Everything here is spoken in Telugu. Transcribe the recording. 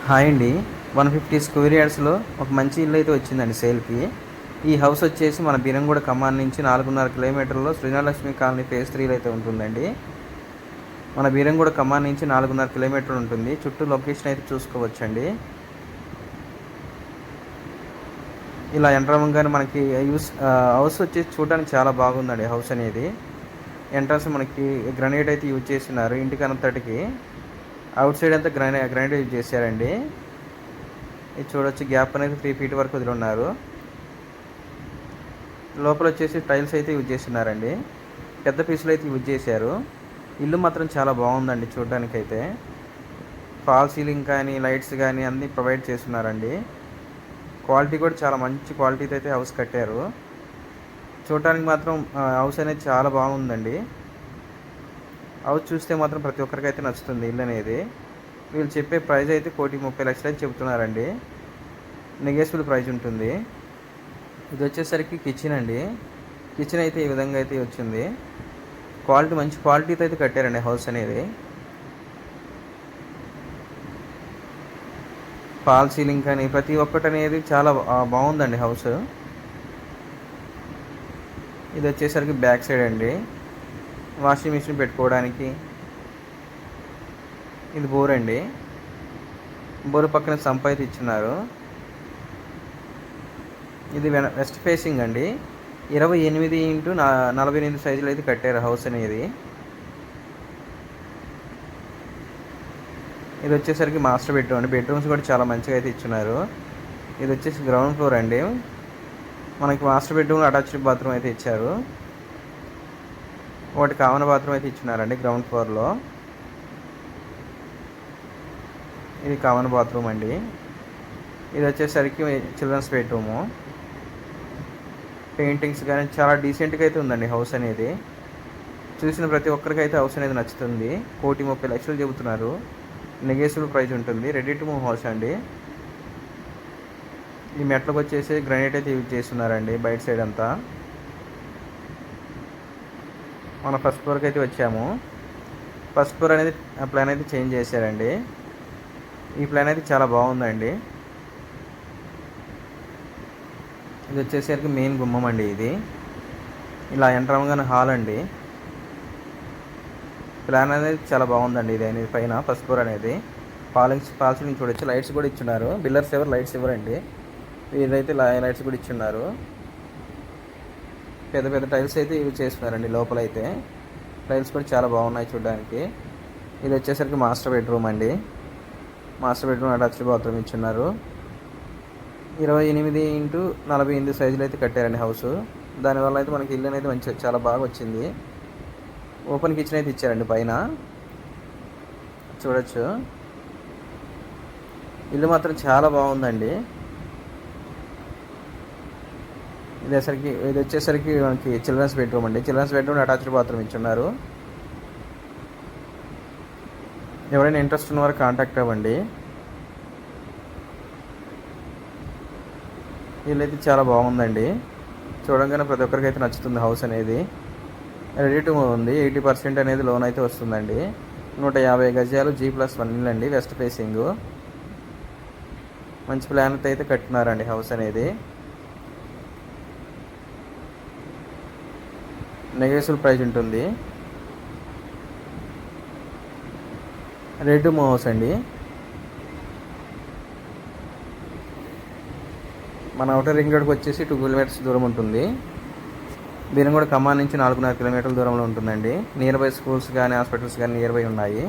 హాయ్ అండి. 150 స్క్వేర్ యార్డ్స్‌లో ఒక మంచి ఇల్లు అయితే వచ్చిందండి సేల్‌కి. ఈ హౌస్ వచ్చేసి మన బీరంగూడ కమాన్ నుంచి 4.5 కిలోమీటర్లలో శ్రీనాలక్ష్మి కాలనీ ఫేజ్ 3లో అయితే ఉంటుందండి. మన బీరంగూడ కమాన్ నుంచి 4.5 కిలోమీటర్లు ఉంటుంది. చుట్టూ లొకేషన్ అయితే చూసుకోవచ్చండి. ఇలా ఎంటర్ అవ్వంగానే మనకి హౌస్ వచ్చేసి చూడడానికి చాలా బాగుందండి హౌస్ అనేది. ఎంట్రన్స్ మనకి గ్రానైట్ అయితే యూజ్ చేస్తున్నారు ఇంటికి అంతటికి. అవుట్ సైడ్ అంతా గ్రానైట్ యూజ్ చేశారండి. ఇది చూడొచ్చు, గ్యాప్ అనేది 3 ఫీట్ వరకు వదిలిన్నారు. లోపల వచ్చేసి టైల్స్ అయితే యూజ్ చేస్తున్నారండి. పెద్ద పీసులు అయితే యూజ్ చేశారు. ఇల్లు మాత్రం చాలా బాగుందండి చూడడానికైతే. ఫాల్ సీలింగ్ కానీ లైట్స్ కానీ అన్నీ ప్రొవైడ్ చేస్తున్నారండి. క్వాలిటీ కూడా చాలా మంచి క్వాలిటీతో అయితే హౌస్ కట్టారు. చూడటానికి మాత్రం హౌస్ అనేది చాలా బాగుందండి. హౌస్ చూస్తే మాత్రం ప్రతి ఒక్కరికైతే నచ్చుతుంది ఇల్లు అనేది. వీళ్ళు చెప్పే ప్రైస్ అయితే 1,30,00,000 అయితే చెబుతున్నారండి. నెగోషియబుల్ ప్రైస్ ఉంటుంది. ఇది వచ్చేసరికి కిచెన్ అండి. కిచెన్ అయితే ఈ విధంగా అయితే వచ్చింది. మంచి క్వాలిటీతో అయితే కట్టారండి హౌస్ అనేది. ఫాల్ సీలింగ్ కానీ ప్రతి ఒక్కటి అనేది చాలా బాగుందండి హౌస్. ఇది వచ్చేసరికి బ్యాక్ సైడ్ అండి, వాషింగ్ మిషన్ పెట్టుకోవడానికి. ఇది బోర్ అండి. బోర్ పక్కన సంప్ అయితే ఇచ్చినారు. ఇది వెస్ట్ ఫేసింగ్ అండి. 28x48 సైజులో అయితే కట్టారు హౌస్ అనేది. ఇది వచ్చేసరికి మాస్టర్ బెడ్రూమ్ అండి. బెడ్రూమ్స్ కూడా చాలా మంచిగా అయితే ఇచ్చున్నారు. ఇది వచ్చేసి గ్రౌండ్ ఫ్లోర్ అండి. మనకి మాస్టర్ బెడ్రూమ్ అటాచ్డ్ బాత్రూమ్ అయితే ఇచ్చారు. ఒకటి కామన్ బాత్రూమ్ అయితే ఇచ్చినారండి గ్రౌండ్ ఫ్లోర్లో. ఇది కామన్ బాత్రూమ్ అండి. ఇది వచ్చేసరికి చిల్డ్రన్స్ బెడ్రూము. పెయింటింగ్స్ కానీ చాలా డీసెంట్గా అయితే ఉందండి హౌస్ అనేది. చూసిన ప్రతి ఒక్కరికైతే హౌస్ అనేది నచ్చుతుంది. 1,30,00,000 చెబుతున్నారు. నెగోషియబుల్ ప్రైస్ ఉంటుంది. రెడీ టు మూవ్ హౌస్ అండి. ఈ మెట్లకు వచ్చేసి గ్రానైట్ అయితే యూజ్ చేస్తున్నారండి బయట సైడ్ అంతా. మన ఫస్ట్ ఫ్లోర్కి అయితే వచ్చాము. ఫస్ట్ ఫ్లోర్ అనేది ప్లాన్ అయితే చేంజ్ చేశారండి. ఈ ప్లాన్ అయితే చాలా బాగుందండి. ఇది వచ్చేసరికి మెయిన్ గుమ్మం అండి. ఇది ఇలా ఎంటర్ అవ్వగానే హాల్ అండి. ప్లాన్ అనేది చాలా బాగుందండి. ఇది అనేది పైన ఫస్ట్ ఫ్లోర్ అనేది ఫాల్సింగ్ చూడొచ్చు. లైట్స్ కూడా ఇచ్చున్నారు. బిల్లర్స్ ఎవరు లైట్స్ ఇవ్వరండి. వీళ్ళైతే లైట్స్ కూడా ఇచ్చున్నారు. పెద్ద పెద్ద టైల్స్ అయితే యూజ్ చేస్తున్నారండి లోపల అయితే. టైల్స్ కూడా చాలా బాగున్నాయి చూడడానికి. ఇది వచ్చేసరికి మాస్టర్ బెడ్రూమ్ అండి. మాస్టర్ బెడ్రూమ్ అటాచ్డ్ బాత్రూమ్ ఇచ్చున్నారు. 28x48 సైజులో అయితే కట్టారండి హౌస్. దానివల్ల అయితే మనకి ఇల్లు అనేది చాలా బాగా వచ్చింది. ఓపెన్ కిచెన్ అయితే ఇచ్చారండి పైన చూడొచ్చు. ఇల్లు మాత్రం చాలా బాగుందండి. ఇది వచ్చేసరికి మనకి చిల్డ్రన్స్ బెడ్రూమ్ అండి. చిల్డ్రన్స్ బెడ్రూమ్ అటాచ్డ్ బాత్రూమ్ ఇచ్చున్నారు. ఎవరైనా ఇంట్రెస్ట్ ఉన్నవారు కాంటాక్ట్ అవ్వండి. ఇల్లైతే చాలా బాగుందండి. చూడంగానే ప్రతి ఒక్కరికైతే నచ్చుతుంది హౌస్ అనేది. రెడీ టు మూవ్ ఉంది. 80% అనేది లోన్ అయితే వస్తుందండి. 150 గజాలు G+1 ఇల్లు అండి. వెస్ట్ ఫేసింగ్ మంచి ప్లాన్తో అయితే కట్టినారండి హౌస్ అనేది. నెగోషియబుల్ ప్రైస్ ఉంటుంది. రెడీ టు మూవ్ హౌస్ అండి. మన అవుటర్ రింగ్ రోడ్కి వచ్చేసి 2 కిలోమీటర్స్ దూరం ఉంటుంది. బీరంగూడ కమాన్ నుంచి 4.5 కిలోమీటర్ల దూరంలో ఉంటుందండి. నియర్ బై స్కూల్స్ కానీ హాస్పిటల్స్ కానీ నియర్ బై ఉన్నాయి.